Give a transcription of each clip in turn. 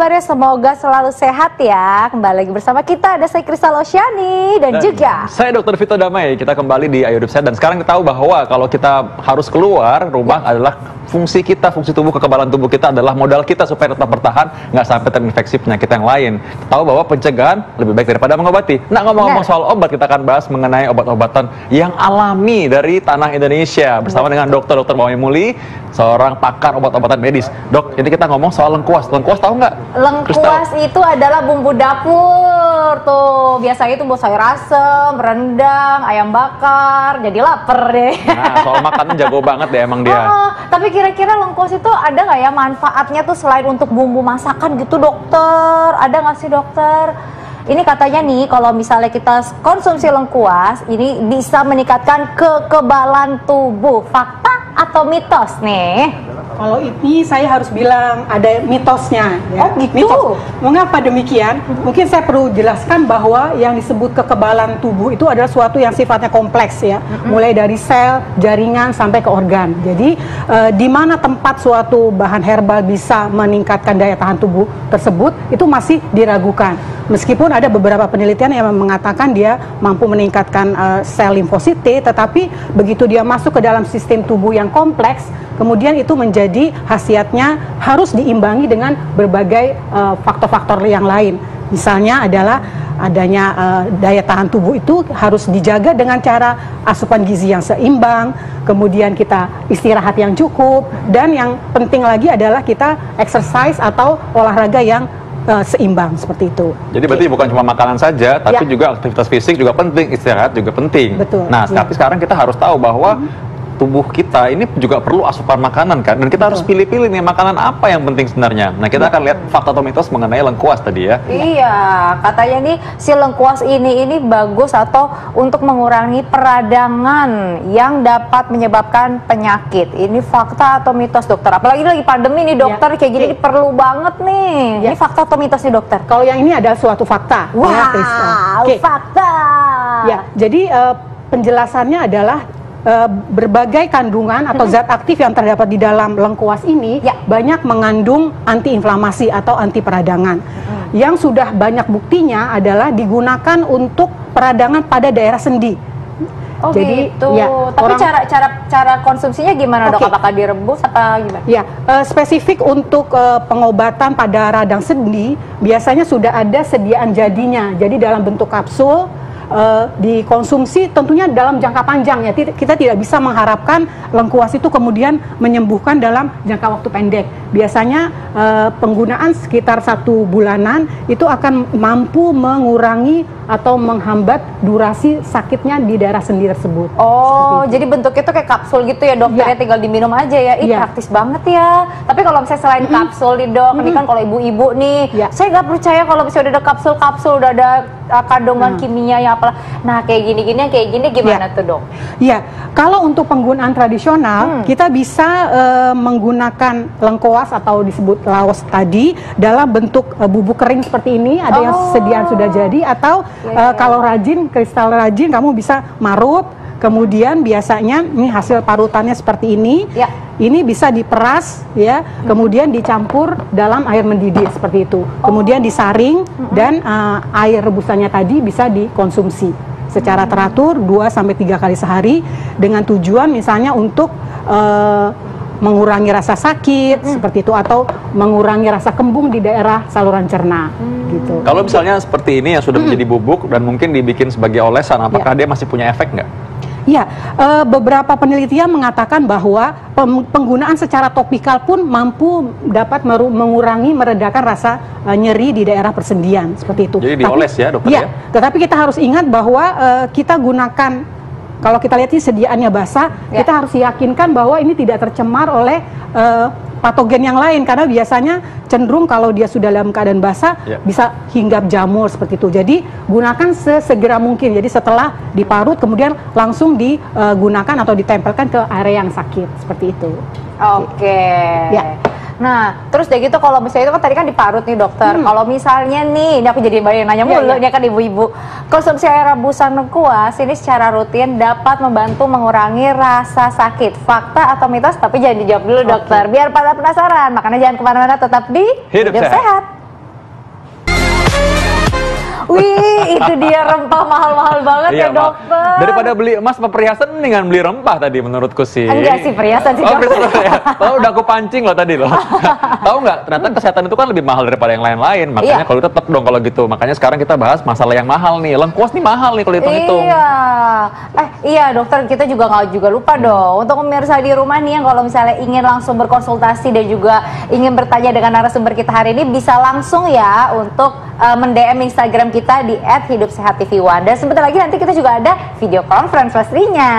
kabarnya? Semoga selalu sehat ya. Kembali lagi bersama kita, ada saya Kristal Osyani dan juga saya Dr. Vito Damai. Kita kembali di Ayo Hidup Sehat, dan sekarang kita tahu bahwa kalau kita harus keluar rumah adalah fungsi kita, fungsi tubuh, kekebalan tubuh kita adalah modal kita supaya tetap bertahan, nggak sampai terinfeksi penyakit yang lain. Kita tahu bahwa pencegahan lebih baik daripada mengobati. Nah, ngomong-ngomong soal obat, kita akan bahas mengenai obat-obatan yang alami dari tanah Indonesia bersama dengan Dr. Bawai Muli, seorang pakar obat-obatan medis. Dok, ini kita ngomong soal lengkuas. Lengkuas tahu nggak? lengkuas itu adalah bumbu dapur tuh. Biasanya itu buat sayur asem, rendang, ayam bakar. Jadi lapar deh. Nah, soal makanan jago banget deh emang dia. Tapi kira-kira lengkuas itu ada nggak ya manfaatnya tuh selain untuk bumbu masakan gitu, dokter? Ada nggak sih, dokter? Ini katanya nih, kalau misalnya kita konsumsi lengkuas, ini bisa meningkatkan kekebalan tubuh. Fakta atau mitos nih? Kalau ini saya harus bilang ada mitosnya. Ya. Oh gitu? Mitos. Mengapa demikian? Mungkin saya perlu jelaskan bahwa yang disebut kekebalan tubuh itu adalah suatu yang sifatnya kompleks ya. Mulai dari sel, jaringan, sampai ke organ. Jadi di mana tempat suatu bahan herbal bisa meningkatkan daya tahan tubuh tersebut, itu masih diragukan. Meskipun ada beberapa penelitian yang mengatakan dia mampu meningkatkan sel limfosit T, tetapi begitu dia masuk ke dalam sistem tubuh yang kompleks, kemudian itu menjadi khasiatnya harus diimbangi dengan berbagai faktor-faktor yang lain. Misalnya adalah adanya daya tahan tubuh itu harus dijaga dengan cara asupan gizi yang seimbang, kemudian kita istirahat yang cukup, dan yang penting lagi adalah kita exercise atau olahraga yang seimbang seperti itu. Jadi berarti bukan cuma makanan saja, tapi juga aktivitas fisik juga penting, istirahat juga penting. Betul. Nah, tapi sekarang kita harus tahu bahwa tubuh kita ini juga perlu asupan makanan kan, dan kita harus pilih-pilih nih makanan apa yang penting sebenarnya. Nah, kita akan lihat fakta atau mitos mengenai lengkuas tadi ya. Iya, katanya nih si lengkuas ini bagus atau untuk mengurangi peradangan yang dapat menyebabkan penyakit. Ini fakta atau mitos, dokter? Apalagi lagi pandemi nih, dokter, kayak gini perlu banget nih. Ini fakta atau mitos nih, dokter? Kalau yang ini adalah suatu fakta. Wow, fakta. Ya, jadi penjelasannya adalah berbagai kandungan atau zat aktif yang terdapat di dalam lengkuas ini banyak mengandung antiinflamasi atau anti peradangan. Yang sudah banyak buktinya adalah digunakan untuk peradangan pada daerah sendi. Oh jadi, gitu. Ya, tapi cara konsumsinya gimana, dok? Apakah direbus apa gimana? Ya, spesifik untuk pengobatan pada radang sendi biasanya sudah ada sediaan jadinya. Jadi dalam bentuk kapsul, dikonsumsi tentunya dalam jangka panjang ya. Kita tidak bisa mengharapkan lengkuas itu kemudian menyembuhkan dalam jangka waktu pendek. Biasanya penggunaan sekitar 1 bulanan itu akan mampu mengurangi atau menghambat durasi sakitnya di daerah sendi tersebut. Oh, jadi bentuknya itu kayak kapsul gitu ya, dokter? Ya, tinggal diminum aja ya. Ih, praktis banget ya. Tapi kalau misalnya selain kapsul nih, dok, ini kan kalau ibu-ibu nih, saya nggak percaya kalau misalnya udah ada kapsul-kapsul, udah ada kandungan kimia yang apalah. Nah, kayak gini gimana tuh, dok? Iya, kalau untuk penggunaan tradisional, kita bisa menggunakan lengkuas atau disebut laos tadi dalam bentuk bubuk kering seperti ini, ada yang sediaan sudah jadi, atau kalau rajin, kristal rajin, kamu bisa marut. Kemudian biasanya ini hasil parutannya seperti ini. Ini bisa diperas ya, kemudian dicampur dalam air mendidih seperti itu. Kemudian disaring dan air rebusannya tadi bisa dikonsumsi secara teratur 2-3 kali sehari dengan tujuan misalnya untuk mengurangi rasa sakit seperti itu, atau mengurangi rasa kembung di daerah saluran cerna gitu. Kalau misalnya seperti ini yang sudah menjadi bubuk dan mungkin dibikin sebagai olesan, apakah dia masih punya efek nggak? Ya, beberapa penelitian mengatakan bahwa penggunaan secara topikal pun mampu dapat mengurangi, meredakan rasa nyeri di daerah persendian seperti itu. Jadi dioles ya, dokter ya? Tetapi kita harus ingat bahwa kita gunakan, kalau kita lihat ini sediaannya basah, kita harus yakinkan bahwa ini tidak tercemar oleh patogen yang lain, karena biasanya cenderung kalau dia sudah dalam keadaan basah bisa hinggap jamur seperti itu. Jadi gunakan sesegera mungkin. Jadi setelah diparut kemudian langsung digunakan atau ditempelkan ke area yang sakit seperti itu. Oke. Nah, terus dari gitu kalau misalnya itu kan tadi kan diparut nih, dokter. Kalau misalnya nih, ini aku jadi banyak nanya mulu, ini kan ibu-ibu. Konsumsi air rebusan lengkuas ini secara rutin dapat membantu mengurangi rasa sakit. Fakta atau mitos? Tapi jangan dijawab dulu, dokter. Biar pada penasaran. Makanya jangan kemana-mana, tetap di Hidup Sehat. Wih, itu dia rempah mahal-mahal banget ya dokter. Daripada beli emas apa perhiasan, mendingan beli rempah tadi menurutku sih. Enggak sih, perhiasan sih. Oh, perhiasan ya. Tahu udah aku pancing loh tadi loh. Tahu nggak? Ternyata kesehatan itu kan lebih mahal daripada yang lain-lain. Makanya kalau tetap dong kalau gitu. Makanya sekarang kita bahas masalah yang mahal nih. Lengkuas nih mahal nih kalau hitung-hitung. Iya. Iya dokter, kita juga nggak lupa dong. Untuk pemirsa di rumah nih yang kalau misalnya ingin langsung berkonsultasi dan juga ingin bertanya dengan narasumber kita hari ini, bisa langsung ya untuk mend-DM Instagram kita di @hidupsehat_tv1. Dan sebentar lagi nanti kita juga ada video conference pastinya.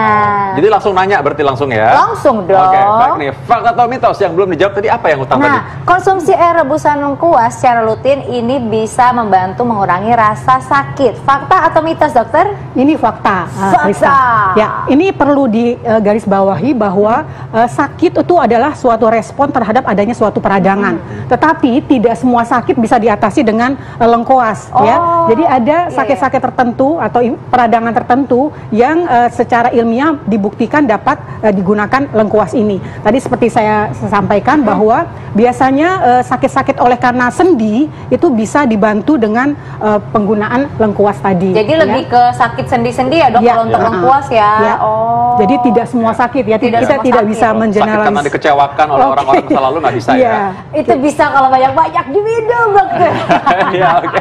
Jadi langsung nanya berarti langsung ya? Langsung dong. Oke, baik nih. Fakta atau mitos yang belum dijawab tadi apa yang utama tadi? Konsumsi air rebusan lengkuas secara rutin ini bisa membantu mengurangi rasa sakit. Fakta atau mitos dokter? Ini fakta. Fakta. Ya, ini perlu digarisbawahi bahwa sakit itu adalah suatu respon terhadap adanya suatu peradangan. Tetapi tidak semua sakit bisa diatasi dengan lengkuas ya. Jadi ada sakit-sakit tertentu atau peradangan tertentu yang secara ilmiah dibuktikan dapat digunakan lengkuas ini. Tadi seperti saya sampaikan bahwa biasanya sakit-sakit oleh karena sendi itu bisa dibantu dengan penggunaan lengkuas tadi. Jadi lebih ke sakit sendi-sendi ya dok kalau untuk lengkuas ya. Jadi tidak semua sakit ya. Kita tidak bisa mengeneralis. Sakit karena dikecewakan oleh orang-orang masa lalu nggak bisa ya. Itu bisa kalau banyak-banyak diminum dokter. Iya, oke.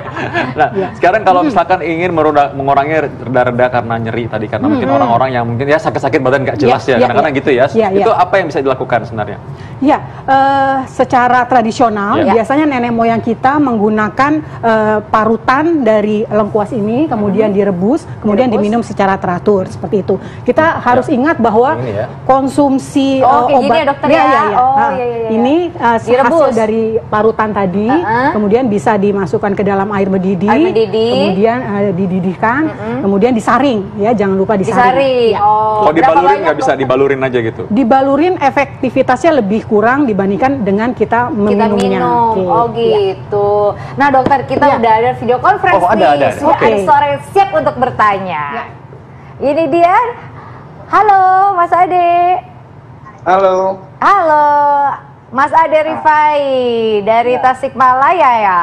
Nah, sekarang kalau misalkan ingin mengurangi reda-reda karena nyeri tadi, karena mungkin orang-orang yang mungkin ya sakit-sakit badan nggak jelas ya, kadang-kadang gitu ya. Itu apa yang bisa dilakukan sebenarnya? Ya, secara tradisional biasanya nenek moyang kita menggunakan parutan dari lengkuas ini, kemudian direbus, kemudian diminum secara teratur seperti itu. Kita harus ingat bahwa konsumsi obat ini hasil dari parutan tadi, kemudian bisa dimasukkan ke dalam air mendidih, kemudian dididihkan, kemudian disaring ya, jangan lupa disaring. Kalau dibalurin nggak bisa, dibalurin aja gitu. Dibalurin efektivitasnya lebih kurang dibandingkan dengan kita meminumnya. Oh gitu. Nah dokter, kita udah ada video conference nih. Ada suara yang siap untuk bertanya. Ini dia. Halo Mas Ade. Halo. Halo Mas Ade Rifai dari Tasikmalaya ya.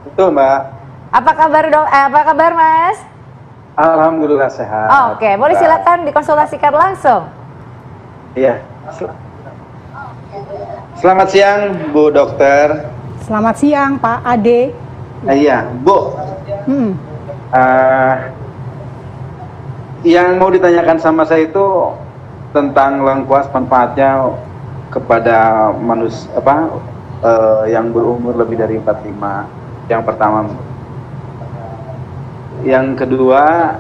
Betul Mbak. Apa kabar dok? Apa kabar Mas? Alhamdulillah sehat. Oke, boleh silakan dikonsultasikan langsung. Iya. Selamat siang Bu Dokter. Selamat siang Pak Ade. Iya Bu. Yang mau ditanyakan sama saya itu tentang lengkuas, manfaatnya kepada manusia yang berumur lebih dari 45. Yang pertama. Yang kedua,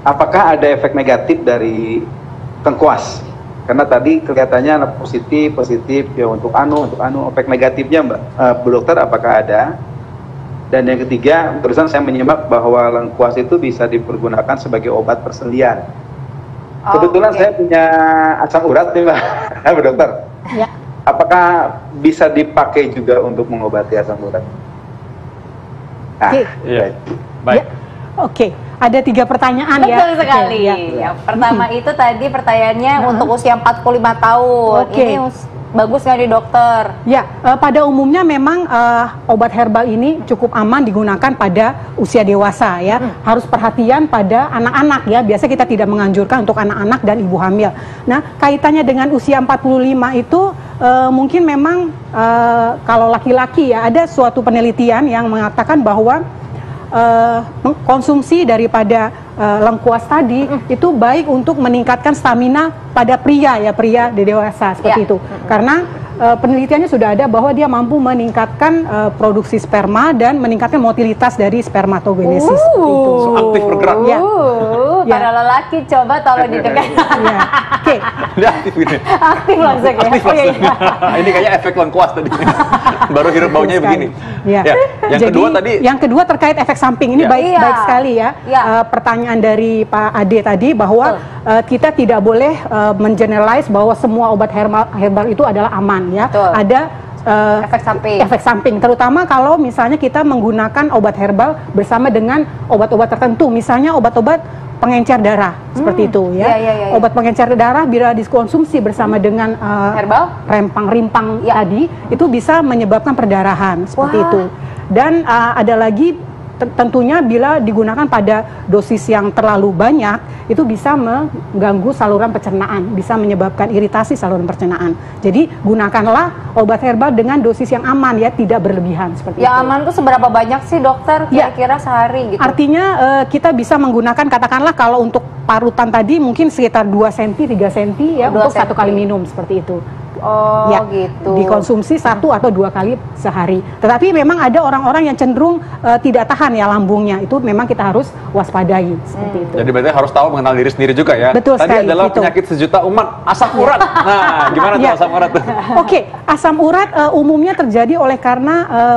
apakah ada efek negatif dari lengkuas? Karena tadi kelihatannya positif ya untuk efek negatifnya Mbak Bu Dokter apakah ada? Dan yang ketiga, terusan saya menyimak bahwa lengkuas itu bisa dipergunakan sebagai obat persendian. Kebetulan saya punya asam urat nih Mbak Bu Dokter. Ya. Apakah bisa dipakai juga untuk mengobati asam urat? Baik. Oke. Ada 3 pertanyaan ya. Betul sekali. Yang pertama itu tadi pertanyaannya untuk usia 45 tahun. Ini bagus nggak nih dokter? Ya, pada umumnya memang obat herbal ini cukup aman digunakan pada usia dewasa ya. Harus perhatian pada anak-anak ya. Biasa kita tidak menganjurkan untuk anak-anak dan ibu hamil. Nah, kaitannya dengan usia 45 itu mungkin memang kalau laki-laki ya ada suatu penelitian yang mengatakan bahwa konsumsi daripada lengkuas tadi itu baik untuk meningkatkan stamina pada pria dewasa seperti itu. Karena penelitiannya sudah ada bahwa dia mampu meningkatkan produksi sperma dan meningkatkan motilitas dari spermatogenesis. Aktif bergerak. Para lelaki coba tolong didengar. Oke. Dia aktif gini. Aktif langsung ya. Ini kayaknya efek lengkuas tadi. Baru hirup baunya begini. Yang kedua terkait efek samping ini baik sekali ya. Pertanyaan dari Pak Ade tadi bahwa kita tidak boleh mengeneralize bahwa semua obat herbal itu adalah aman ya. Ada efek samping, terutama kalau misalnya kita menggunakan obat herbal bersama dengan obat-obat tertentu, misalnya obat-obat pengencer darah seperti itu ya. Obat pengencer darah bila dikonsumsi bersama dengan herbal rimpang tadi itu bisa menyebabkan perdarahan seperti itu. Dan ada lagi tentunya bila digunakan pada dosis yang terlalu banyak itu bisa mengganggu saluran pencernaan, bisa menyebabkan iritasi saluran pencernaan. Jadi gunakanlah obat herbal dengan dosis yang aman ya, tidak berlebihan seperti itu. Yang aman tuh seberapa banyak sih dokter kira-kira sehari gitu? Artinya kita bisa menggunakan, katakanlah kalau untuk parutan tadi mungkin sekitar 2 cm, 3 cm ya, untuk 1 kali minum seperti itu. Oh ya, gitu. Dikonsumsi 1 atau 2 kali sehari. Tetapi memang ada orang-orang yang cenderung tidak tahan ya lambungnya. Itu memang kita harus waspadai seperti itu. Jadi berarti harus tahu mengenal diri sendiri juga ya. Betul Tadi sekali, adalah gitu. penyakit sejuta umat, asam urat. Nah, gimana tuh asam urat tuh? Oke, asam urat umumnya terjadi oleh karena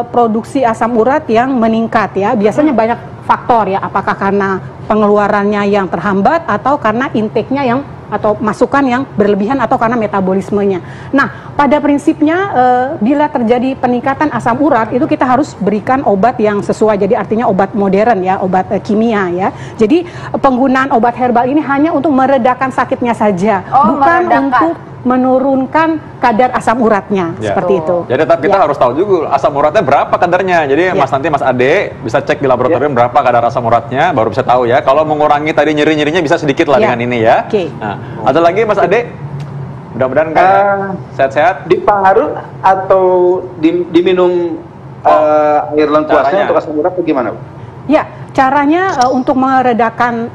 produksi asam urat yang meningkat ya. Biasanya banyak faktor ya, apakah karena pengeluarannya yang terhambat atau karena intake-nya yang atau masukan yang berlebihan atau karena metabolismenya. Nah, pada prinsipnya bila terjadi peningkatan asam urat itu kita harus berikan obat yang sesuai. Jadi artinya obat modern ya, obat kimia ya. Jadi penggunaan obat herbal ini hanya untuk meredakan sakitnya saja, bukan untuk menurunkan kadar asam uratnya seperti itu. Jadi tetap kita harus tahu juga asam uratnya berapa kadarnya. Jadi Mas Ade bisa cek di laboratorium berapa kadar asam uratnya, baru bisa tahu ya. Kalau mengurangi tadi nyeri-nyerinya bisa sedikit lah dengan ini ya. Nah, ada lagi Mas Ade? Mudah-mudahan sehat-sehat. Diparut atau diminum air lengkuasnya untuk asam urat atau gimana? Ya, caranya untuk meredakan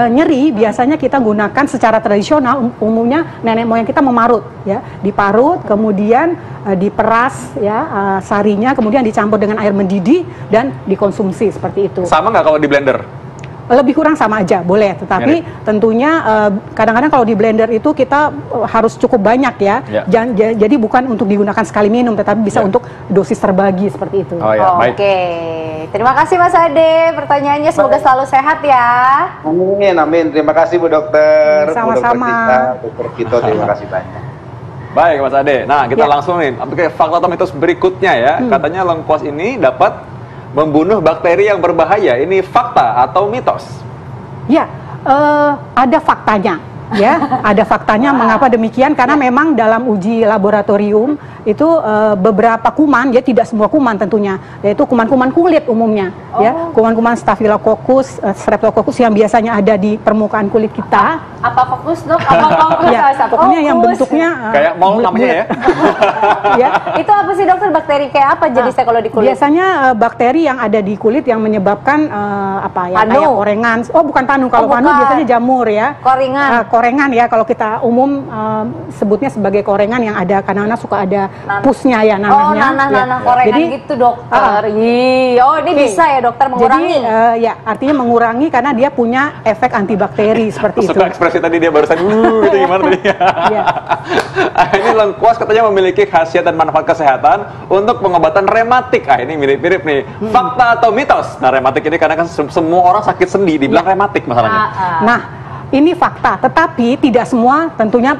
nyeri biasanya kita gunakan secara tradisional, umumnya nenek moyang kita memarut ya, diparut kemudian diperas ya sarinya, kemudian dicampur dengan air mendidih dan dikonsumsi seperti itu. Sama nggak kalau di blender? Lebih kurang sama aja, boleh. Tetapi tentunya kadang-kadang kalau di blender itu kita harus cukup banyak ya. Jadi bukan untuk digunakan sekali minum, tetapi bisa untuk dosis terbagi seperti itu. Oh ya, baik. Oke, terima kasih Mas Ade. Pertanyaannya semoga selalu sehat ya. Amin, amin. Terima kasih Bu Dokter. Sama-sama. Dokter Vito, terima kasih banyak. Baik Mas Ade. Nah, kita langsung nih ke fakta atau mitos berikutnya ya. Katanya lengkuas ini dapat membunuh bakteri yang berbahaya. Ini fakta atau mitos? Ya, ada faktanya. Ya, ada faktanya. Mengapa demikian? Karena memang dalam uji laboratorium itu beberapa kuman, ya tidak semua kuman tentunya, yaitu kuman-kuman kulit umumnya, ya, kuman-kuman Staphylococcus, Streptococcus yang biasanya ada di permukaan kulit kita. Apa fokus dok? Apa fokus? Ya, pokoknya yang bentuknya kayak mall namanya ya. Ya. Itu apa sih dokter, bakteri kayak apa jenisnya kalau di kulit? Biasanya bakteri yang ada di kulit yang menyebabkan apa ya? Panu. Kayak korengan. Oh, bukan panu. Kalau panu biasanya jamur ya. Koringan. Korengan ya, kalau kita umum sebutnya sebagai korengan yang ada karena suka ada pusnya ya, nanahnya. Oh, nanah korengan. Jadi, gitu dokter. Oh, ini bisa ya dokter mengurangi. Jadi ya, artinya mengurangi karena dia punya efek antibakteri seperti itu. Suka ekspresi tadi dia barusan gitu gimana tadi? Ini lengkuas katanya memiliki khasiat dan manfaat kesehatan untuk pengobatan rematik. Ini mirip-mirip nih. Fakta atau mitos? Nah, rematik ini karena kan semua orang sakit sendi dibilang rematik masalahnya. Nah, ini fakta, tetapi tidak semua tentunya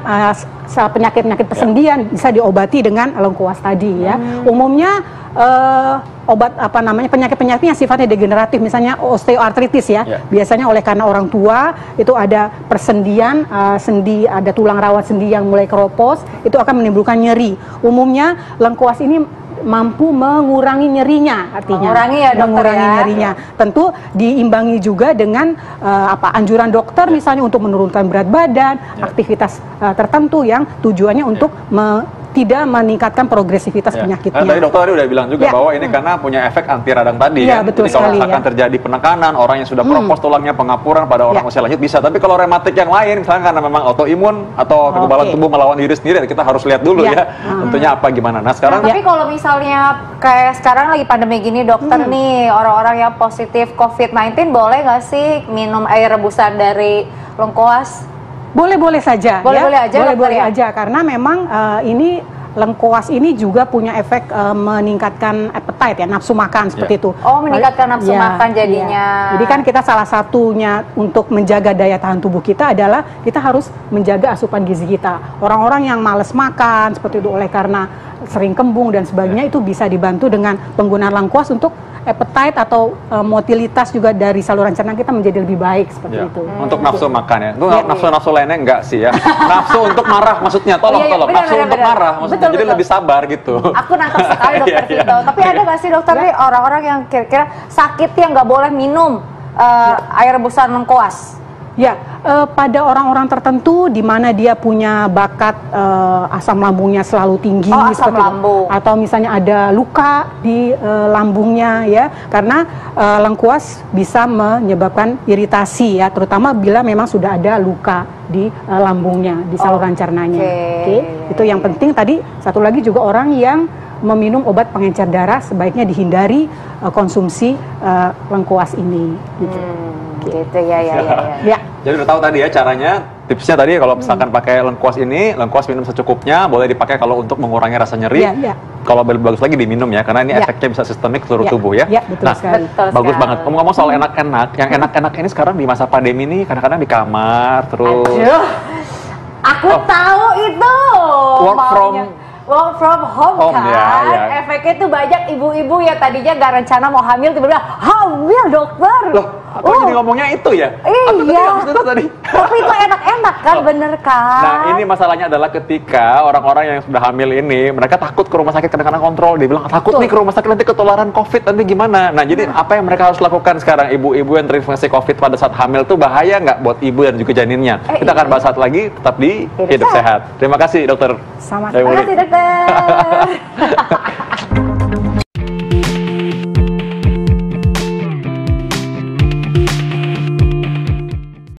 penyakit-penyakit persendian bisa diobati dengan lengkuas tadi ya. Umumnya obat apa namanya penyakit-penyakit yang sifatnya degeneratif, misalnya osteoartritis ya. Biasanya oleh karena orang tua itu ada persendian sendi, ada tulang rawan sendi yang mulai keropos, itu akan menimbulkan nyeri. Umumnya lengkuas ini mampu mengurangi nyerinya, artinya mengurangi ya dokter, mengurangi nyerinya. Tentu diimbangi juga dengan anjuran dokter misalnya untuk menurunkan berat badan, aktivitas tertentu yang tujuannya untuk tidak meningkatkan progresivitas penyakitnya. Tadi dokter tadi udah bilang juga bahwa ini karena punya efek anti radang tadi kan. Betul. Jadi kalau misalkan terjadi penekanan, orang yang sudah keropos tulangnya, pengapuran pada orang usia lanjut bisa. Tapi kalau rematik yang lain, misalnya karena memang autoimun atau kekebalan tubuh melawan diri sendiri, kita harus lihat dulu ya. Tentunya apa gimana. Nah sekarang. Tapi kalau misalnya kayak sekarang lagi pandemi gini dokter nih, orang-orang yang positif COVID-19 boleh nggak sih minum air rebusan dari lengkuas? Boleh-boleh saja, boleh-boleh aja, boleh-boleh aja, karena memang ini lengkuas ini juga punya efek meningkatkan appetite ya, nafsu makan seperti itu. Oh, meningkatkan nafsu makan jadinya. Jadi kan kita salah satunya untuk menjaga daya tahan tubuh kita adalah kita harus menjaga asupan gizi kita. Orang-orang yang malas makan seperti itu oleh karena sering kembung dan sebagainya itu bisa dibantu dengan penggunaan lengkuas untuk appetite atau motilitas juga dari saluran cerna kita menjadi lebih baik seperti Ya. itu. Untuk nafsu makan ya. Itu Iya. nafsu-nafsu lainnya enggak sih ya. Nafsu untuk marah maksudnya. Tolong, Iya, tolong. benar, Nafsu benar, untuk benar. marah maksudnya. Betul, Jadi betul. lebih sabar gitu. Aku nangkep sekali dokter Iya, iya. Vito. Tapi ada nggak sih dokter nih orang-orang yang kira-kira sakit yang nggak boleh minum air rebusan lengkuas? Ya, pada orang-orang tertentu di mana dia punya bakat asam lambungnya selalu tinggi, Oh, asam seperti itu. lambung. Atau misalnya ada luka di lambungnya ya, karena lengkuas bisa menyebabkan iritasi ya, terutama bila memang sudah ada luka di lambungnya, di saluran cernanya. Oke, itu yang penting. Tadi satu lagi juga orang yang meminum obat pengencer darah sebaiknya dihindari konsumsi lengkuas ini. Gitu. Gitu ya. Ya. Jadi udah tahu tadi ya caranya, tipsnya tadi kalau misalkan pakai lengkuas ini, lengkuas minum secukupnya, boleh dipakai kalau untuk mengurangi rasa nyeri. Iya, iya. Kalau bagus lagi diminum ya, karena ini Iya. efeknya bisa sistemik seluruh Iya, tubuh ya. iya, betul sekali. Betul Bagus sekali. banget. Ngomong-ngomong soal enak-enak, yang enak-enak ini sekarang di masa pandemi ini kadang-kadang di kamar terus. Aduh, aku tahu itu. Work Work from home kan. ya. Efeknya tuh banyak ibu-ibu yang tadinya nggak rencana mau hamil tiba-tiba hamil dokter. Loh, aku jadi ngomongnya itu ya? Aku tadi Iya. habis itu tadi. Tapi itu enak-enak kan, Oh. bener kan? Nah, ini masalahnya adalah ketika orang-orang yang sudah hamil ini, mereka takut ke rumah sakit kadang-kadang kontrol. Dia bilang, takut nih ke rumah sakit nanti ketularan COVID, nanti gimana? Nah, jadi apa yang mereka harus lakukan sekarang? Ibu-ibu yang terinfeksi COVID pada saat hamil tuh bahaya nggak buat ibu dan juga janinnya? Kita akan bahas saat lagi, tetap di Hidup Hidup Sehat. Sehat. Terima kasih, dokter. Sama. Dewi Terima Muli. kasih dokter.